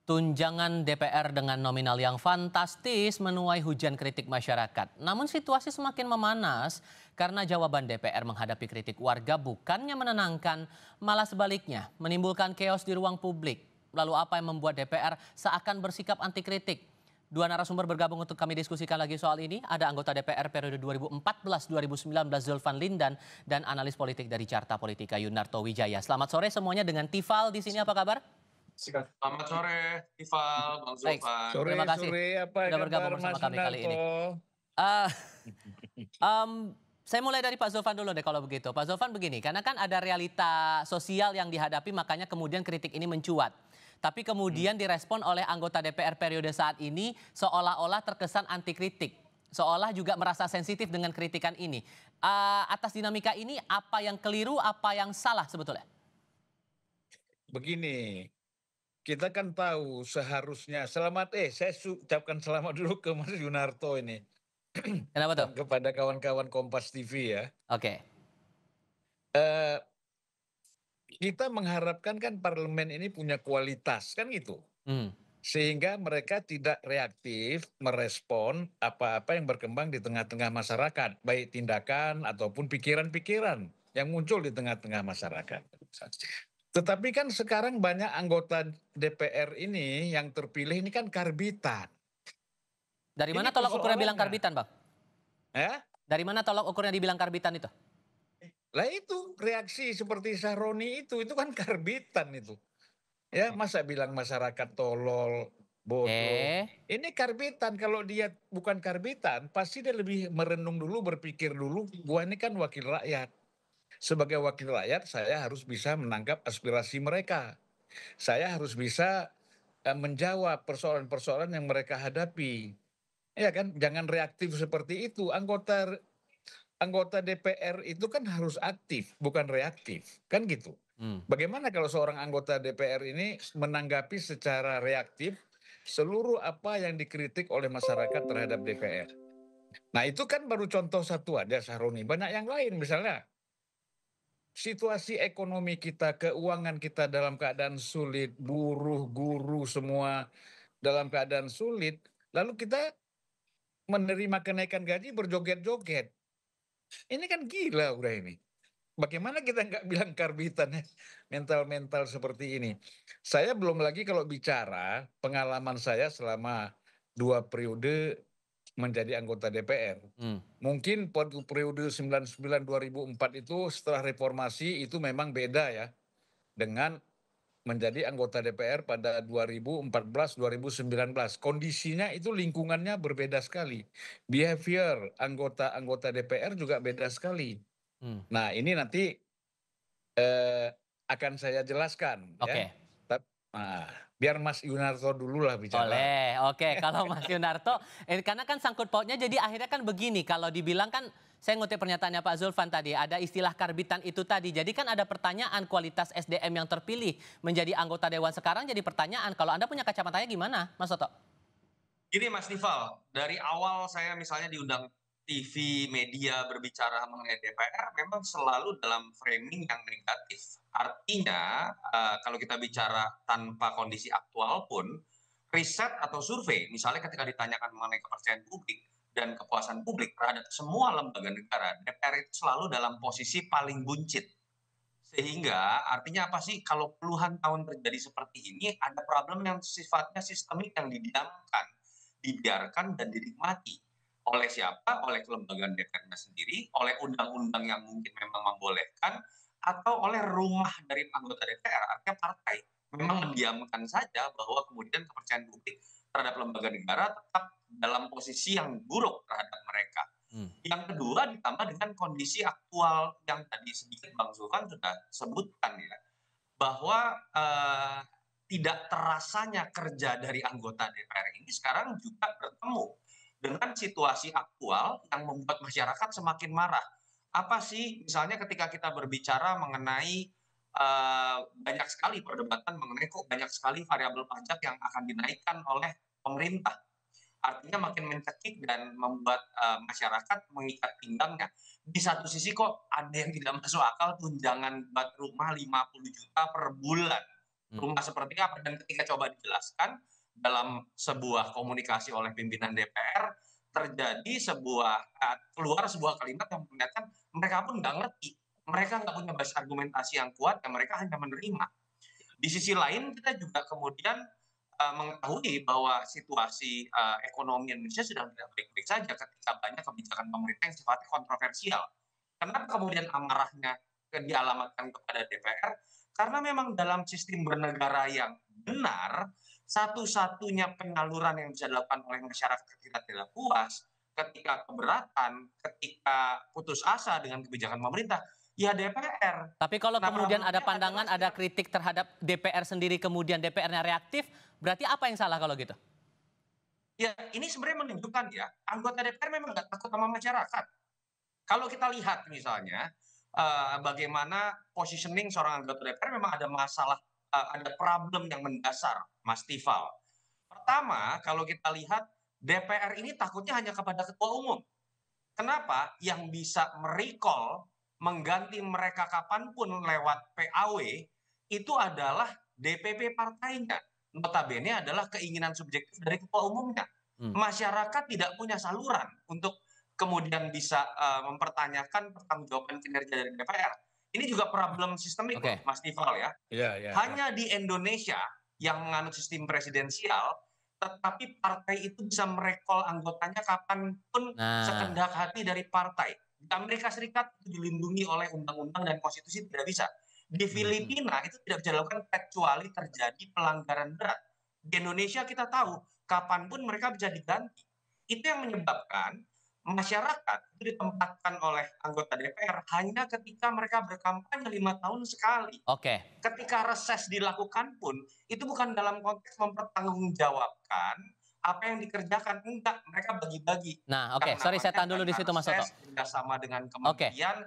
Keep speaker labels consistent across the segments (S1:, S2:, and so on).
S1: Tunjangan DPR dengan nominal yang fantastis menuai hujan kritik masyarakat. Namun situasi semakin memanas karena jawaban DPR menghadapi kritik warga bukannya menenangkan, malah sebaliknya menimbulkan keos di ruang publik. Lalu apa yang membuat DPR seakan bersikap anti kritik? Dua narasumber bergabung untuk kami diskusikan lagi soal ini. Ada anggota DPR periode 2014-2019 Zulfan Lindan dan analis politik dari Carta Politika Yunarto Wijaya. Selamat sore semuanya dengan Tifal di sini, apa kabar?
S2: Selamat sore, Ival, Bang
S1: Baik,
S2: Zulfan.
S1: terima kasih
S3: Sore-sore apa
S1: sudah bergabung
S3: kabar
S1: bersama
S3: Mas
S1: kami kali
S3: Yunarto?
S1: ini. Eh, saya mulai dari Pak Zulfan dulu deh kalau begitu. Pak Zulfan begini, karena kan ada realita sosial yang dihadapi makanya kemudian kritik ini mencuat. Tapi kemudian direspon oleh anggota DPR periode saat ini seolah-olah terkesan anti kritik. Seolah juga merasa sensitif dengan kritikan ini. Atas dinamika ini apa yang keliru, apa yang salah sebetulnya?
S3: Begini, kita kan tahu seharusnya saya ucapkan selamat dulu ke Mas Yunarto ini
S1: Kenapa tuh?
S3: dan kepada kawan-kawan Kompas TV ya.
S1: Oke.
S3: Eh, Kita mengharapkan kan parlemen ini punya kualitas kan gitu.
S1: Hmm.
S3: Sehingga mereka tidak reaktif merespon apa-apa yang berkembang di tengah-tengah masyarakat, baik tindakan ataupun pikiran-pikiran yang muncul di tengah-tengah masyarakat. Tetapi kan sekarang banyak anggota DPR ini yang terpilih ini kan karbitan.
S1: Dari
S3: Ini
S1: mana tolak ukurnya bilang
S3: persoalannya.
S1: karbitan, Bang?
S3: Ya,
S1: Dari mana tolak ukurnya dibilang karbitan itu?
S3: lah itu reaksi seperti Sahroni itu kan karbitan itu. Ya, masa bilang masyarakat tolol, bodoh. Ini karbitan, kalau dia bukan karbitan, pasti dia lebih merenung dulu, berpikir dulu, gua ini kan wakil rakyat. Sebagai wakil rakyat, saya harus bisa menangkap aspirasi mereka. Saya harus bisa menjawab persoalan-persoalan yang mereka hadapi. Ya kan, jangan reaktif seperti itu. Anggota DPR itu kan harus aktif, bukan reaktif, kan gitu.
S1: Hmm.
S3: Bagaimana kalau seorang anggota DPR ini menanggapi secara reaktif seluruh apa yang dikritik oleh masyarakat terhadap DPR? Nah itu kan baru contoh satu aja, Sahroni. Banyak yang lain, misalnya situasi ekonomi kita, keuangan kita dalam keadaan sulit, buruh, guru semua dalam keadaan sulit, lalu kita menerima kenaikan gaji berjoget-joget. Ini kan gila udah ini. Bagaimana kita nggak bilang karbitan ya, mental-mental seperti ini. Saya belum lagi kalau bicara pengalaman saya selama 2 periode menjadi anggota DPR. Mungkin periode 99-2004 itu setelah reformasi itu memang beda ya dengan menjadi anggota DPR pada 2014-2019. Kondisinya itu lingkungannya berbeda sekali. Behavior anggota-anggota DPR juga beda sekali. Nah, ini nanti akan saya jelaskan ya.
S1: Oke.
S3: Biar Mas Yunarto dulu lah bicara.
S1: Oleh, oke. Kalau Mas Yunarto, karena kan sangkut pautnya jadi akhirnya kan begini, kalau dibilang kan, saya ngutip pernyataannya Pak Zulfan tadi, ada istilah karbitan itu tadi. Jadi kan ada pertanyaan kualitas SDM yang terpilih menjadi anggota Dewan sekarang jadi pertanyaan. Kalau Anda punya kacamatanya gimana, Mas Toto?
S2: Gini Mas Ival, dari awal saya misalnya diundang TV, media berbicara mengenai DPR, memang selalu dalam framing yang negatif. Artinya, kalau kita bicara tanpa kondisi aktual pun, riset atau survei, misalnya ketika ditanyakan mengenai kepercayaan publik dan kepuasan publik terhadap semua lembaga negara, DPR itu selalu dalam posisi paling buncit. Sehingga artinya apa sih, kalau puluhan tahun terjadi seperti ini, ada problem yang sifatnya sistemik yang didiamkan, dibiarkan dan dinikmati. Oleh siapa? Oleh kelembagaan DPR sendiri, oleh undang-undang yang mungkin memang membolehkan, atau oleh rumah dari anggota DPR, artinya partai. Memang mendiamkan saja bahwa kemudian kepercayaan publik terhadap lembaga negara tetap dalam posisi yang buruk terhadap mereka. Yang kedua ditambah dengan kondisi aktual yang tadi sedikit Bang Zulfan sudah sebutkan ya, bahwa tidak terasanya kerja dari anggota DPR ini sekarang juga bertemu dengan situasi aktual yang membuat masyarakat semakin marah. Apa sih misalnya ketika kita berbicara mengenai banyak sekali perdebatan mengenai kok banyak sekali variabel pajak yang akan dinaikkan oleh pemerintah. Artinya makin mencekik dan membuat masyarakat mengikat pinggangnya. Di satu sisi kok ada yang tidak masuk akal tunjangan buat rumah 50 juta per bulan. rumah seperti apa, dan ketika coba dijelaskan dalam sebuah komunikasi oleh pimpinan DPR, terjadi keluar sebuah kalimat yang memperlihatkan mereka pun nggak ngerti, mereka nggak punya basis argumentasi yang kuat, dan mereka hanya menerima. Di sisi lain kita juga kemudian mengetahui bahwa situasi ekonomi Indonesia sedang tidak baik-baik saja ketika banyak kebijakan pemerintah yang sifatnya kontroversial. Kenapa kemudian amarahnya dialamatkan kepada DPR? Karena memang dalam sistem bernegara yang benar, satu-satunya penyaluran yang bisa dilakukan oleh masyarakat ketika tidak puas, ketika keberatan, ketika putus asa dengan kebijakan pemerintah, ya DPR.
S1: Tapi kalau
S2: Nah,
S1: kemudian ada
S2: problemnya
S1: pandangan,
S2: adalah
S1: ada kritik terhadap DPR sendiri, kemudian DPR-nya reaktif, berarti apa yang salah kalau gitu?
S2: ya ini sebenarnya menunjukkan ya, anggota DPR memang nggak takut sama masyarakat. Kalau kita lihat misalnya, bagaimana positioning seorang anggota DPR, memang ada masalah, ada problem yang mendasar, Mas Tifal. Pertama, kalau kita lihat DPR ini takutnya hanya kepada ketua umum. Kenapa? Yang bisa merecall, mengganti mereka kapanpun lewat PAW, itu adalah DPP partainya. Notabene adalah keinginan subjektif dari ketua umumnya. Masyarakat tidak punya saluran untuk kemudian bisa mempertanyakan pertanggungjawaban kinerja dari DPR. Ini juga problem sistemik,
S1: Oke.
S2: Mas Tifal ya.
S3: Ya, ya, ya.
S2: Hanya di Indonesia yang menganut sistem presidensial, tetapi partai itu bisa merecall anggotanya kapanpun
S1: Nah,
S2: sekendak hati dari partai. Di Amerika Serikat itu dilindungi oleh undang-undang dan konstitusi, tidak bisa. Di Filipina itu tidak bisa dilakukan kecuali terjadi pelanggaran berat. Di Indonesia kita tahu kapanpun mereka bisa diganti. Itu yang menyebabkan masyarakat itu ditempatkan oleh anggota DPR hanya ketika mereka berkampanye 5 tahun sekali.
S1: oke.
S2: Ketika reses dilakukan pun, itu bukan dalam konteks mempertanggungjawabkan apa yang dikerjakan, enggak, mereka bagi-bagi.
S1: Nah, oke.
S2: Yang
S1: Sorry, saya tahan
S2: namanya
S1: dulu di
S2: dana
S1: situ, Mas Toto.
S2: reses kerjasama dengan
S1: Oke.
S2: kementerian,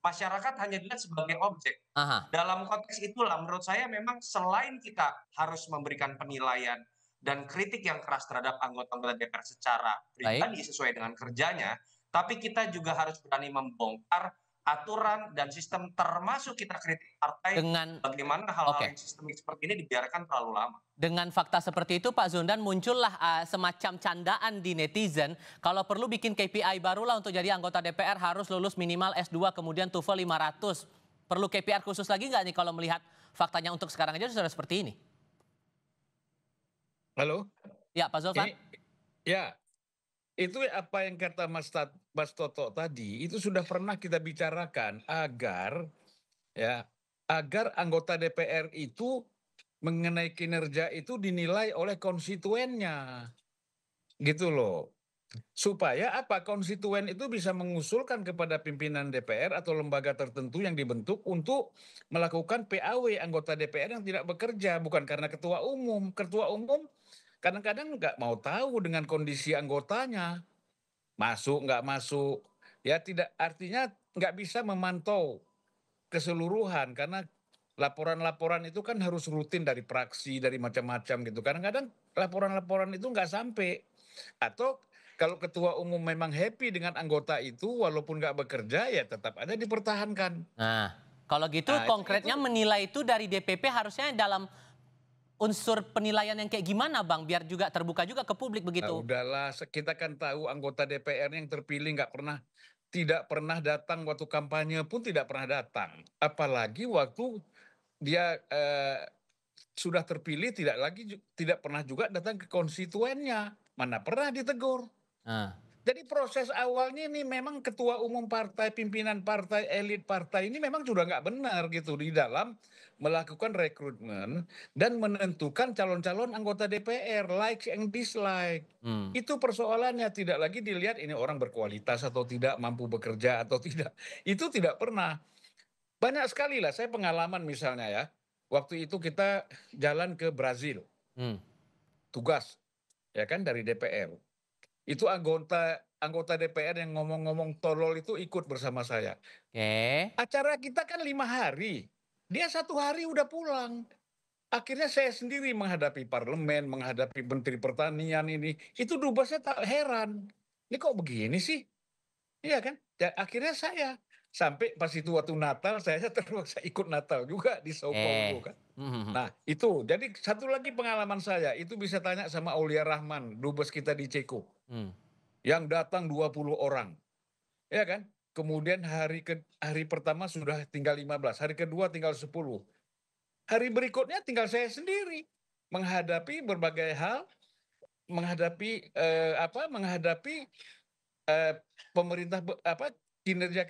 S2: masyarakat hanya dilihat sebagai objek.
S1: Aha.
S2: Dalam konteks itulah menurut saya memang selain kita harus memberikan penilaian dan kritik yang keras terhadap anggota-anggota DPR secara
S1: Baik.
S2: pribadi sesuai dengan kerjanya, tapi kita juga harus berani membongkar aturan dan sistem, termasuk kita kritik partai
S1: Dengan
S2: bagaimana hal-hal
S1: oke.
S2: yang sistemik seperti ini dibiarkan terlalu lama.
S1: Dengan fakta seperti itu, Pak Zuldan, muncullah semacam candaan di netizen. Kalau perlu bikin KPI barulah untuk jadi anggota DPR harus lulus minimal S2 kemudian TOEFL 500. Perlu KPI khusus lagi nggak nih kalau melihat faktanya untuk sekarang aja sudah seperti ini?
S3: Halo?
S1: Ya, Pak Zulfan.
S3: Ya, itu apa yang kata Mas Toto tadi, itu sudah pernah kita bicarakan agar anggota DPR itu mengenai kinerja itu dinilai oleh konstituennya. Gitu loh. Supaya apa? Konstituen itu bisa mengusulkan kepada pimpinan DPR atau lembaga tertentu yang dibentuk untuk melakukan PAW anggota DPR yang tidak bekerja, bukan karena ketua umum. Ketua umum kadang-kadang nggak mau tahu dengan kondisi anggotanya, masuk nggak masuk, ya tidak, artinya nggak bisa memantau keseluruhan karena laporan-laporan itu kan harus rutin dari praksi, dari macam-macam gitu. Kadang-kadang laporan-laporan itu nggak sampai. Atau kalau ketua umum memang happy dengan anggota itu, walaupun nggak bekerja, ya tetap ada dipertahankan.
S1: Nah, kalau gitu
S3: Nah,
S1: konkretnya menilai itu dari DPP harusnya dalam unsur penilaian yang kayak gimana, Bang? Biar juga terbuka juga ke publik
S3: Nah,
S1: begitu.
S3: udahlah, kita kan tahu anggota DPR yang terpilih tidak pernah datang waktu kampanye pun tidak pernah datang. Apalagi waktu dia sudah terpilih tidak pernah juga datang ke konstituennya. Mana pernah ditegur.
S1: Nah,
S3: Jadi proses awalnya ini memang ketua umum partai, pimpinan partai, elit partai ini memang sudah nggak benar gitu di dalam melakukan rekrutmen dan menentukan calon-calon anggota DPR, likes and dislike. Itu persoalannya, tidak lagi dilihat ini orang berkualitas atau tidak, mampu bekerja atau tidak. Itu tidak pernah. Banyak sekali lah, saya pengalaman misalnya ya, waktu itu kita jalan ke Brazil, tugas ya kan dari DPR. Itu anggota DPR yang ngomong-ngomong tolol itu ikut bersama saya.
S1: oke.
S3: Acara kita kan 5 hari, dia 1 hari udah pulang. Akhirnya saya sendiri menghadapi parlemen, menghadapi menteri pertanian ini. Itu dubesnya tak heran. Ini kok begini sih? Iya kan? Dan akhirnya saya sampai pas itu waktu Natal saya terpaksa ikut Natal juga di Sao Paulo kan. Nah itu, jadi satu lagi pengalaman saya, itu bisa tanya sama Aulia Rahman, dubes kita di Ceko. Yang datang 20 orang, ya kan? Kemudian hari pertama sudah tinggal 15, hari kedua tinggal 10. Hari berikutnya tinggal saya sendiri menghadapi berbagai hal, menghadapi pemerintah kinerja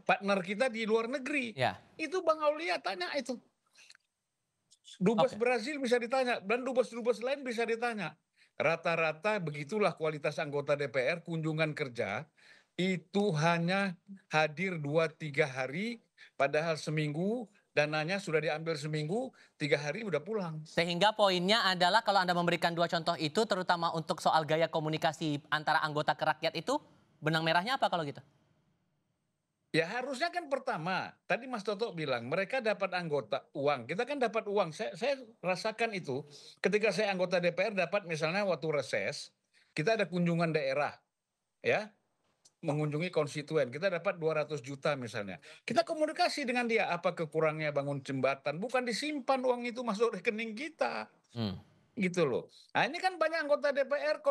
S3: partner kita di luar negeri.
S1: Ya.
S3: Itu Bang Aulia tanya itu. Dubes Brazil bisa ditanya dan dubes-dubes lain bisa ditanya. Rata-rata begitulah kualitas anggota DPR, kunjungan kerja itu hanya hadir 2-3 hari, padahal seminggu dananya sudah diambil seminggu, 3 hari udah pulang.
S1: Sehingga poinnya adalah kalau Anda memberikan 2 contoh itu, terutama untuk soal gaya komunikasi antara anggota ke rakyat itu, benang merahnya apa kalau gitu?
S3: Ya harusnya kan pertama, tadi Mas Toto bilang mereka dapat anggota uang, kita kan dapat uang. Saya rasakan itu ketika saya anggota DPR dapat misalnya waktu reses, kita ada kunjungan daerah, ya, mengunjungi konstituen, kita dapat 200 juta misalnya. Kita komunikasi dengan dia, apa kekurangnya bangun jembatan, bukan disimpan uang itu masuk rekening kita. Gitu loh. Nah ini kan banyak anggota DPR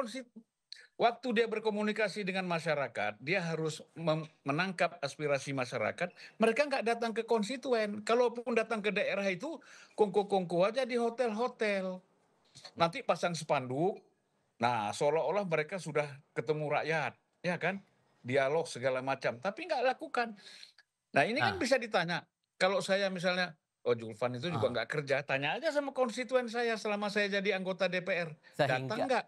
S3: waktu dia berkomunikasi dengan masyarakat, dia harus menangkap aspirasi masyarakat. Mereka nggak datang ke konstituen. Kalaupun datang ke daerah itu, kongko-kongko aja di hotel-hotel. Nanti pasang spanduk, nah seolah-olah mereka sudah ketemu rakyat, ya kan? Dialog segala macam, tapi nggak lakukan. Nah ini kan bisa ditanya, kalau saya misalnya, oh Julvan itu juga nggak kerja, tanya aja sama konstituen saya selama saya jadi anggota DPR. Datang nggak?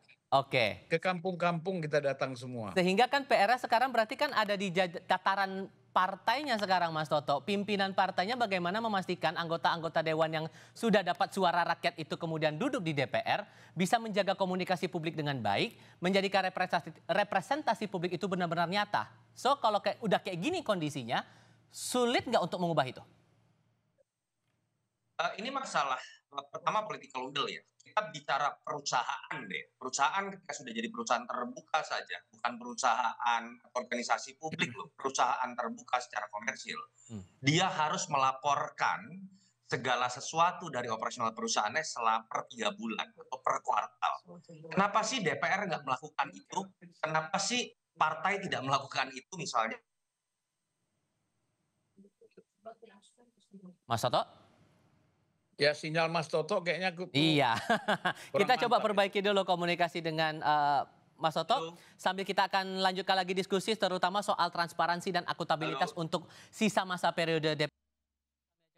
S3: Ke kampung-kampung kita datang semua.
S1: Sehingga kan PR-nya sekarang berarti kan ada di tataran partainya sekarang Mas Toto. Pimpinan partainya bagaimana memastikan anggota-anggota dewan yang sudah dapat suara rakyat itu kemudian duduk di DPR bisa menjaga komunikasi publik dengan baik, menjadikan representasi publik itu benar-benar nyata. So kalau udah kayak gini kondisinya, sulit nggak untuk mengubah itu?
S2: Ini masalah pertama political will ya. Kita bicara perusahaan deh. Perusahaan ketika sudah jadi perusahaan terbuka saja, bukan perusahaan organisasi publik loh, perusahaan terbuka secara komersil. Dia harus melaporkan segala sesuatu dari operasional perusahaannya selama per 3 bulan atau per kuartal. Kenapa sih DPR nggak melakukan itu? Kenapa sih partai tidak melakukan itu misalnya?
S1: Mas Toto?
S3: Ya sinyal Mas Toto kayaknya
S1: iya. Kita coba perbaiki dulu komunikasi dengan Mas Toto. Sambil kita akan lanjutkan lagi diskusi terutama soal transparansi dan akuntabilitas untuk sisa masa periode DPR.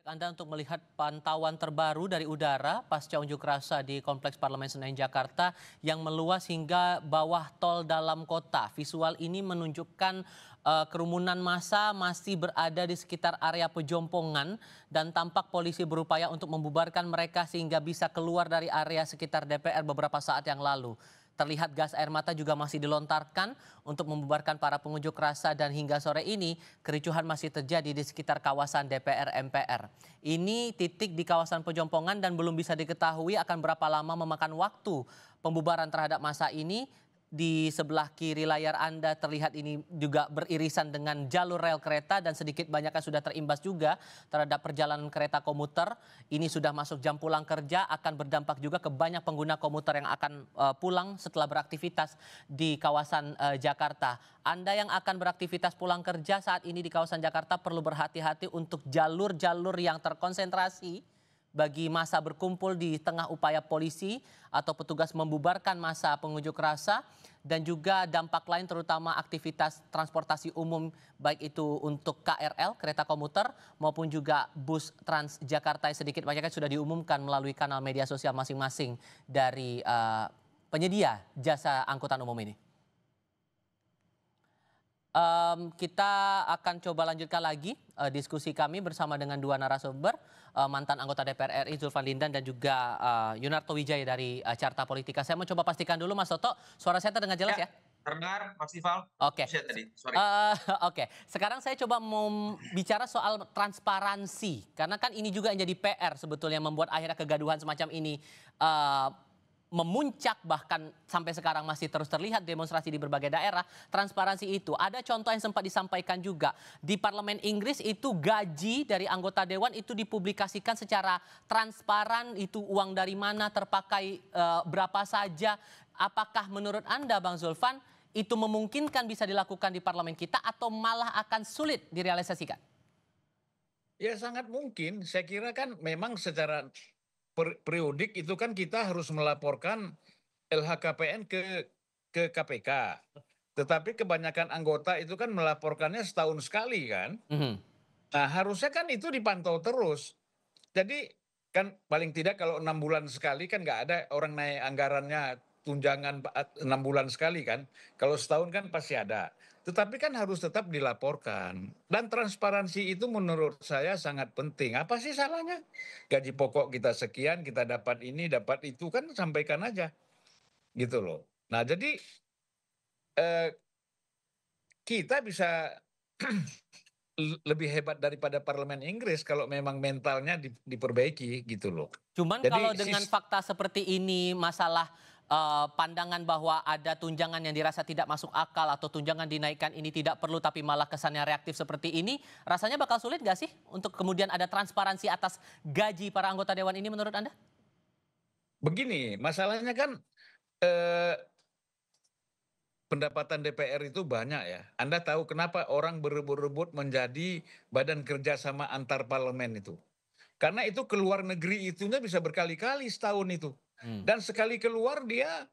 S1: Anda untuk melihat pantauan terbaru dari udara pasca unjuk rasa di Kompleks Parlemen Senayan Jakarta yang meluas hingga bawah tol dalam kota. Visual ini menunjukkan kerumunan massa masih berada di sekitar area pejompongan dan tampak polisi berupaya untuk membubarkan mereka sehingga bisa keluar dari area sekitar DPR beberapa saat yang lalu. Terlihat gas air mata juga masih dilontarkan untuk membubarkan para pengunjuk rasa dan hingga sore ini kericuhan masih terjadi di sekitar kawasan DPR MPR. Ini titik di kawasan pejompongan dan belum bisa diketahui akan berapa lama memakan waktu pembubaran terhadap massa ini. Di sebelah kiri layar Anda terlihat ini juga beririsan dengan jalur rel kereta dan sedikit banyaknya sudah terimbas juga terhadap perjalanan kereta komuter. Ini sudah masuk jam pulang kerja, akan berdampak juga ke banyak pengguna komuter yang akan pulang setelah beraktivitas di kawasan Jakarta. Anda yang akan beraktivitas pulang kerja saat ini di kawasan Jakarta perlu berhati-hati untuk jalur-jalur yang terkonsentrasi bagi massa berkumpul di tengah upaya polisi atau petugas membubarkan massa pengunjuk rasa dan juga dampak lain terutama aktivitas transportasi umum baik itu untuk KRL, kereta komuter maupun juga bus Transjakarta yang sedikit banyaknya sudah diumumkan melalui kanal media sosial masing-masing dari penyedia jasa angkutan umum ini. Kita akan coba lanjutkan lagi diskusi kami bersama dengan 2 narasumber, mantan anggota DPR RI Zulfan Lindan dan juga Yunarto Wijaya dari Carta Politika. Saya mau coba pastikan dulu Mas Toto, suara saya terdengar jelas ya?
S2: Terdengar, Mas Ival.
S1: Oke. Oke. Sekarang saya coba mau bicara soal transparansi, karena kan ini juga yang jadi PR sebetulnya membuat akhirnya kegaduhan semacam ini memuncak bahkan sampai sekarang masih terus terlihat demonstrasi di berbagai daerah, transparansi itu. Ada contoh yang sempat disampaikan juga di Parlemen Inggris itu gaji dari anggota dewan itu dipublikasikan secara transparan, itu uang dari mana terpakai berapa saja. Apakah menurut Anda Bang Zulfan itu memungkinkan bisa dilakukan di parlemen kita atau malah akan sulit direalisasikan?
S3: Ya sangat mungkin. Saya kira kan memang secara periodik itu kan kita harus melaporkan LHKPN ke KPK. Tetapi kebanyakan anggota itu kan melaporkannya setahun sekali kan.
S1: Mhm.
S3: Nah harusnya kan itu dipantau terus. Jadi kan paling tidak kalau 6 bulan sekali kan nggak ada orang naik anggarannya tunjangan 6 bulan sekali kan. Kalau setahun kan pasti ada. Tetapi kan harus tetap dilaporkan. Dan transparansi itu menurut saya sangat penting. Apa sih salahnya? Gaji pokok kita sekian, kita dapat ini, dapat itu kan sampaikan aja. Gitu loh. Nah jadi eh, kita bisa lebih hebat daripada parlemen Inggris kalau memang mentalnya diperbaiki gitu loh.
S1: Cuman kalau
S3: Jadi
S1: dengan fakta seperti ini, masalah pandangan bahwa ada tunjangan yang dirasa tidak masuk akal atau tunjangan dinaikkan ini tidak perlu tapi malah kesannya reaktif seperti ini, rasanya bakal sulit nggak sih untuk kemudian ada transparansi atas gaji para anggota dewan ini menurut Anda?
S3: begini, masalahnya kan eh, pendapatan DPR itu banyak ya. Anda tahu kenapa orang berebut-rebut menjadi badan kerjasama antar parlemen itu? Karena itu keluar negeri itunya bisa berkali-kali setahun itu.
S1: Hmm.
S3: Dan sekali keluar dia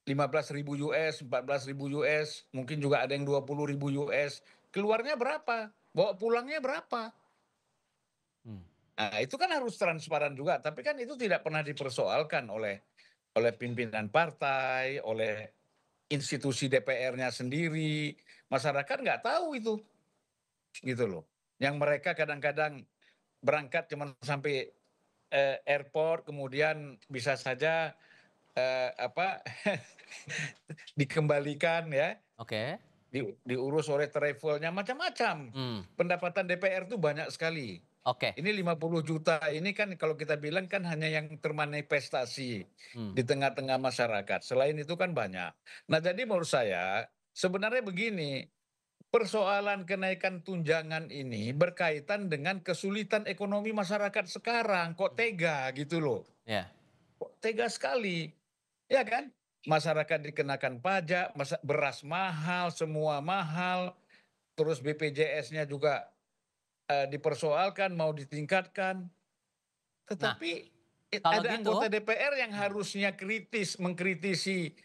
S3: 15.000 US, 14.000 US, mungkin juga ada yang 20.000 US. Keluarnya berapa? Bawa pulangnya berapa?
S1: Hmm.
S3: Nah, itu kan harus transparan juga, tapi kan itu tidak pernah dipersoalkan oleh pimpinan partai, oleh institusi DPR-nya sendiri. Masyarakat nggak tahu itu, gitu loh. Yang mereka kadang-kadang berangkat cuma sampai airport, kemudian bisa saja apa dikembalikan ya,
S1: Oke.
S3: diurus oleh travelnya macam-macam.
S1: Hmm.
S3: Pendapatan DPR itu banyak sekali.
S1: Oke.
S3: Ini 50 juta ini kan kalau kita bilang kan hanya yang termanifestasi
S1: Hmm.
S3: di tengah-tengah masyarakat. Selain itu kan banyak. Nah jadi menurut saya sebenarnya begini, persoalan kenaikan tunjangan ini berkaitan dengan kesulitan ekonomi masyarakat sekarang. Kok tega gitu loh.
S1: Ya.
S3: Kok tega sekali. Ya kan? Masyarakat dikenakan pajak, beras mahal, semua mahal. Terus BPJS-nya juga dipersoalkan, mau ditingkatkan.
S1: Nah,
S3: Tetapi
S1: kalau
S3: ada
S1: gitu,
S3: anggota DPR yang harusnya kritis, mengkritisi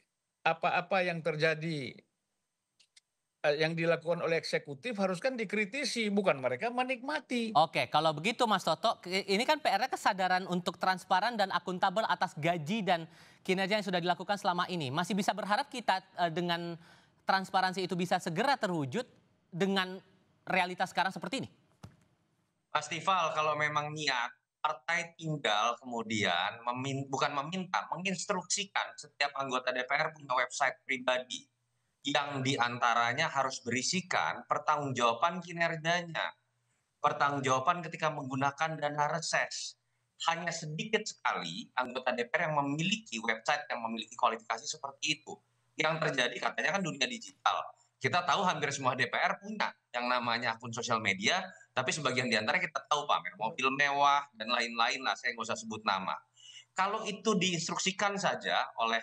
S3: apa-apa yang terjadi, yang dilakukan oleh eksekutif harus kan dikritisi, bukan mereka menikmati.
S1: oke, kalau begitu Mas Toto, ini kan PR-nya kesadaran untuk transparan dan akuntabel atas gaji dan kinerja yang sudah dilakukan selama ini. Masih bisa berharap kita dengan transparansi itu bisa segera terwujud dengan realitas sekarang seperti ini?
S2: Mas Tifal, kalau memang niat, partai tinggal kemudian bukan meminta, menginstruksikan setiap anggota DPR punya website pribadi yang diantaranya harus berisikan pertanggungjawaban kinerjanya, pertanggungjawaban ketika menggunakan dana reses. Hanya sedikit sekali anggota DPR yang memiliki website yang memiliki kualifikasi seperti itu. Yang terjadi katanya kan dunia digital. Kita tahu hampir semua DPR punya yang namanya akun sosial media, tapi sebagian di antara kita tahu pamer mobil mewah dan lain-lain lah, saya nggak usah sebut nama. Kalau itu diinstruksikan saja oleh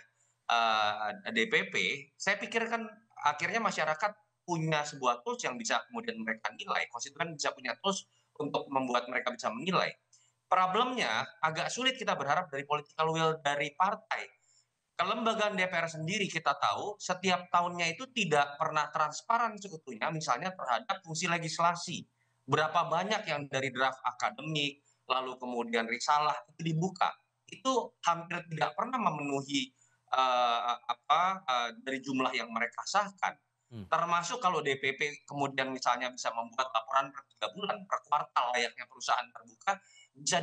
S2: DPP, saya pikir kan akhirnya masyarakat punya sebuah tools yang bisa kemudian mereka nilai, konstituen bisa punya tools untuk membuat mereka bisa menilai. Problemnya agak sulit kita berharap dari political will dari partai. Kelembagaan DPR sendiri kita tahu setiap tahunnya itu tidak pernah transparan seutuhnya misalnya terhadap fungsi legislasi. Berapa banyak yang dari draft akademik, lalu kemudian risalah itu dibuka. Itu hampir tidak pernah memenuhi dari jumlah yang mereka sahkan.
S1: Hmm.
S2: Termasuk kalau DPP kemudian misalnya bisa membuat laporan per 3 bulan, per kuartal layaknya perusahaan terbuka, bisa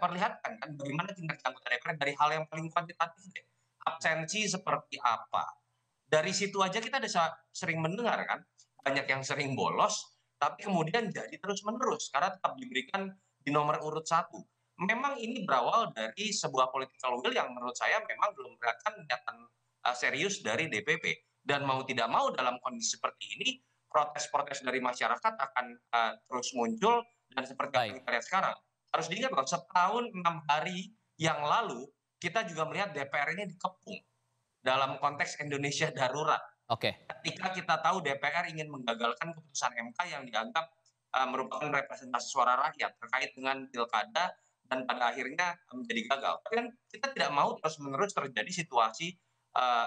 S2: perlihatkan kan bagaimana kinerja anggota DPR dari hal yang paling kuantitatif deh. Absensi seperti apa. Dari situ aja kita udah sering mendengar kan, banyak yang sering bolos, tapi kemudian jadi terus-menerus karena tetap diberikan di nomor urut 1. memang ini berawal dari sebuah political will yang menurut saya memang belum kelihatan niatan serius dari DPP. Dan mau tidak mau dalam kondisi seperti ini, protes-protes dari masyarakat akan terus muncul dan seperti apa yang
S1: Baik,
S2: kita lihat sekarang. Harus diingat bahwa setahun 6 hari yang lalu kita juga melihat DPR ini dikepung dalam konteks Indonesia darurat.
S1: oke.
S2: Ketika kita tahu DPR ingin menggagalkan keputusan MK yang dianggap merupakan representasi suara rakyat terkait dengan pilkada dan pada akhirnya menjadi gagal. Tapi kan kita tidak mau terus-menerus terjadi situasi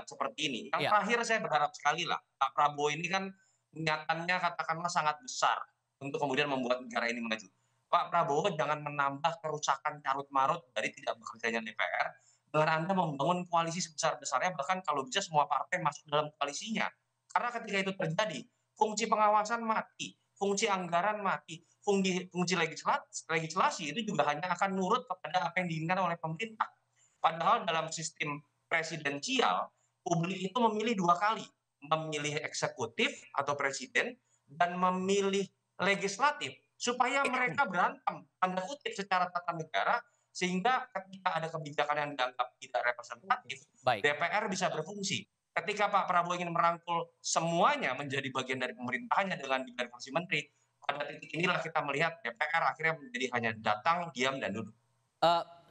S2: seperti ini. Yang
S1: Iya,
S2: terakhir saya berharap sekali lah, Pak Prabowo ini kan niatannya katakanlah sangat besar untuk kemudian membuat negara ini maju. Pak Prabowo jangan menambah kerusakan carut-marut dari tidak bekerjanya DPR dengan Anda membangun koalisi sebesar-besarnya, bahkan kalau bisa semua partai masuk dalam koalisinya. Karena ketika itu terjadi, fungsi pengawasan mati, fungsi anggaran mati, fungsi legislasi itu juga hanya akan nurut kepada apa yang diinginkan oleh pemerintah. Padahal dalam sistem presidensial, publik itu memilih dua kali, memilih eksekutif atau presiden dan memilih legislatif supaya mereka berantem tanda kutip secara tata negara sehingga ketika ada kebijakan yang dianggap tidak representatif,
S1: baik.
S2: DPR bisa berfungsi. Ketika Pak Prabowo ingin merangkul semuanya menjadi bagian dari pemerintahannya dengan diberi kursi menteri, pada titik inilah kita melihat DPR akhirnya menjadi hanya datang, diam, dan duduk.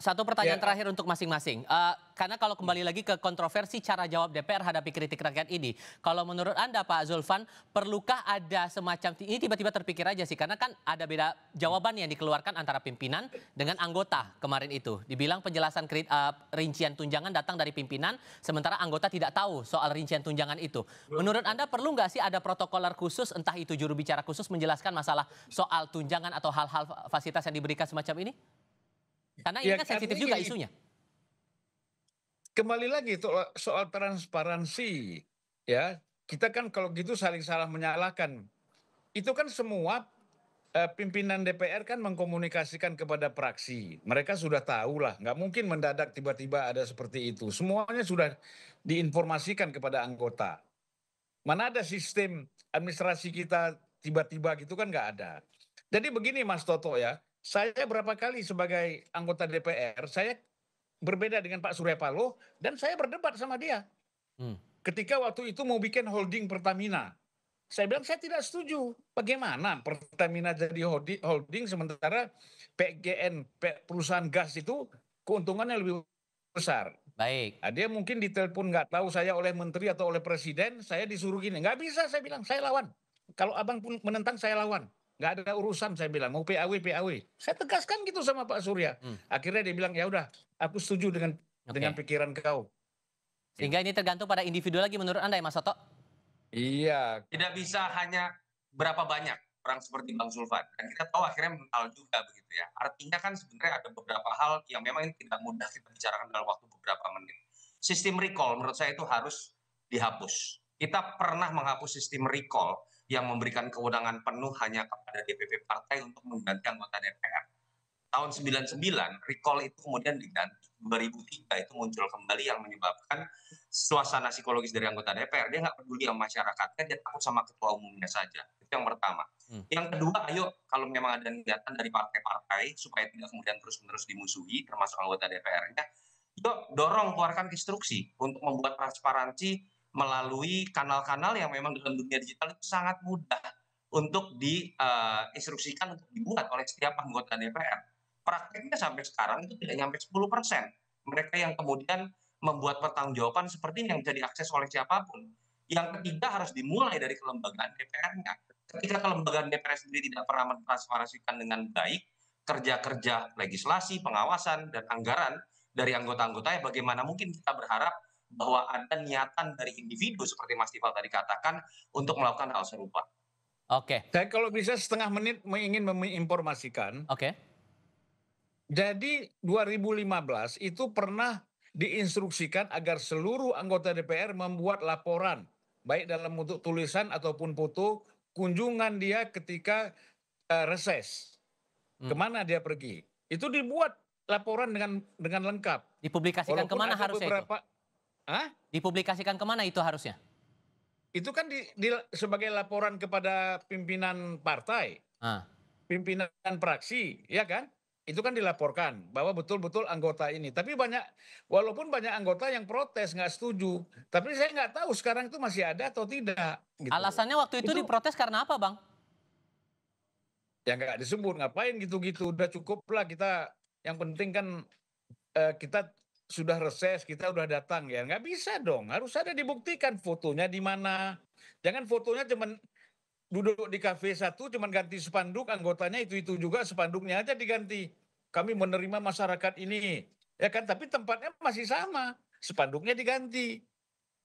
S1: Satu pertanyaan
S3: Ya,
S1: terakhir untuk masing-masing. Karena kalau kembali lagi ke kontroversi cara jawab DPR hadapi kritik rakyat ini, kalau menurut Anda Pak Zulfan, perlukah ada semacam ini tiba-tiba terpikir aja sih, karena kan ada beda jawaban yang dikeluarkan antara pimpinan dengan anggota kemarin itu. Dibilang penjelasan rincian tunjangan datang dari pimpinan, sementara anggota tidak tahu soal rincian tunjangan itu. Menurut Anda perlu nggak sih ada protokoler khusus, entah itu juru bicara khusus menjelaskan masalah soal tunjangan atau hal-hal fasilitas yang diberikan semacam ini? Karena ini
S3: ya
S1: kan sensitif
S3: artinya
S1: juga
S3: gini,
S1: isunya.
S3: kembali lagi soal transparansi, ya kita kan kalau gitu saling salah menyalahkan. Itu kan semua pimpinan DPR kan mengkomunikasikan kepada praksi. Mereka sudah tahu lah, nggak mungkin mendadak tiba-tiba ada seperti itu. Semuanya sudah diinformasikan kepada anggota. Mana ada sistem administrasi kita tiba-tiba gitu kan nggak ada. Jadi begini Mas Toto ya, saya berapa kali sebagai anggota DPR, saya berbeda dengan Pak Surya Paloh dan saya berdebat sama dia.
S1: Hmm,
S3: Ketika waktu itu mau bikin holding Pertamina, saya bilang saya tidak setuju. Bagaimana Pertamina jadi holding sementara PGN, perusahaan gas itu keuntungannya lebih besar.
S1: baik.
S3: Nah, dia mungkin ditelepon nggak tahu saya oleh menteri atau oleh presiden, saya disuruh gini. Nggak bisa saya bilang, saya lawan. Kalau abang pun menentang saya lawan. Nggak ada urusan saya bilang, mau PAW, PAW. Saya tegaskan gitu sama Pak Surya.
S1: Hmm,
S3: Akhirnya dia bilang, ya udah, aku setuju dengan
S1: oke.
S3: pikiran kau. Gitu.
S1: Sehingga ini tergantung pada individu lagi menurut Anda ya Mas Soto?
S3: Iya,
S2: Tidak bisa hanya berapa banyak orang seperti Bang Zulfan. Dan kita tahu akhirnya mental juga begitu ya. Artinya kan sebenarnya ada beberapa hal yang memang ini tidak mudah kita bicarakan dalam waktu beberapa menit. Sistem recall menurut saya itu harus dihapus. Kita pernah menghapus sistem recall yang memberikan kewenangan penuh hanya kepada DPP partai untuk mengganti anggota DPR. Tahun 99 recall itu kemudian diganti. 2003 itu muncul kembali yang menyebabkan suasana psikologis dari anggota DPR. Dia nggak peduli sama masyarakatnya, dia takut sama ketua umumnya saja. Itu yang pertama.
S1: Hmm,
S2: Yang kedua, ayo kalau memang ada niatan dari partai-partai supaya tidak kemudian terus-menerus dimusuhi, termasuk anggota DPR-nya, yuk dorong keluarkan instruksi untuk membuat transparansi melalui kanal-kanal yang memang dalam dunia digital itu sangat mudah untuk diinstruksikan untuk dibuat oleh setiap anggota DPR. Prakteknya sampai sekarang itu tidak sampai 10%. Mereka yang kemudian membuat pertanggungjawaban seperti ini yang bisa diakses oleh siapapun. Yang ketiga harus dimulai dari kelembagaan DPR-nya. Ketika kelembagaan DPR sendiri tidak pernah mentransparansikan dengan baik kerja-kerja legislasi, pengawasan, dan anggaran dari anggota-anggotanya, bagaimana mungkin kita berharap bahwa ada niatan dari individu seperti Mas Tifal tadi katakan untuk melakukan hal serupa.
S1: oke,
S3: saya kalau bisa setengah menit ingin menginformasikan.
S1: oke.
S3: Jadi 2015 itu pernah diinstruksikan agar seluruh anggota DPR membuat laporan, baik dalam bentuk tulisan ataupun foto, kunjungan dia ketika reses.
S1: Hmm.
S3: Kemana dia pergi. Itu dibuat laporan dengan lengkap.
S1: Dipublikasikan
S3: Walaupun
S1: kemana
S3: ada
S1: harusnya itu?
S3: beberapa, Hah?
S1: Dipublikasikan kemana itu harusnya?
S3: Itu kan sebagai laporan kepada pimpinan partai,
S1: Ah,
S3: pimpinan praksi, ya kan? itu kan dilaporkan bahwa betul-betul anggota ini. Tapi walaupun banyak anggota yang protes, nggak setuju. Tapi saya nggak tahu sekarang itu masih ada atau tidak. Gitu.
S1: Alasannya waktu itu diprotes karena apa, Bang?
S3: Ya nggak disebut, ngapain gitu-gitu. Udah cukup lah kita, yang penting kan kita sudah reses, kita udah datang ya. Nggak bisa dong, harus ada dibuktikan fotonya di mana. Jangan fotonya cuman duduk di kafe satu, cuman ganti spanduk, anggotanya itu juga, spanduknya aja diganti. Kami menerima masyarakat ini, ya kan? Tapi tempatnya masih sama, spanduknya diganti.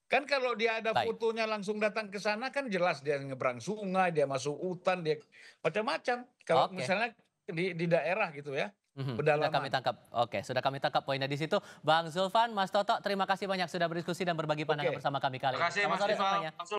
S3: Kan kalau dia ada
S1: Baik.
S3: fotonya langsung datang ke sana kan jelas dia nyebrang sungai, dia masuk hutan, dia macam-macam. Kalau
S1: Oke.
S3: misalnya di daerah gitu ya,
S1: Sudah kami
S3: pedalaman.
S1: tangkap. Oke, sudah kami tangkap poinnya di situ. Bang Zulfan, Mas Toto, terima kasih banyak sudah berdiskusi dan berbagi pandangan
S3: Oke.
S1: bersama kami kali
S2: Terima
S1: ini.
S2: kasih
S1: Selamat
S2: Mas
S1: sore
S2: Rival.
S1: semuanya.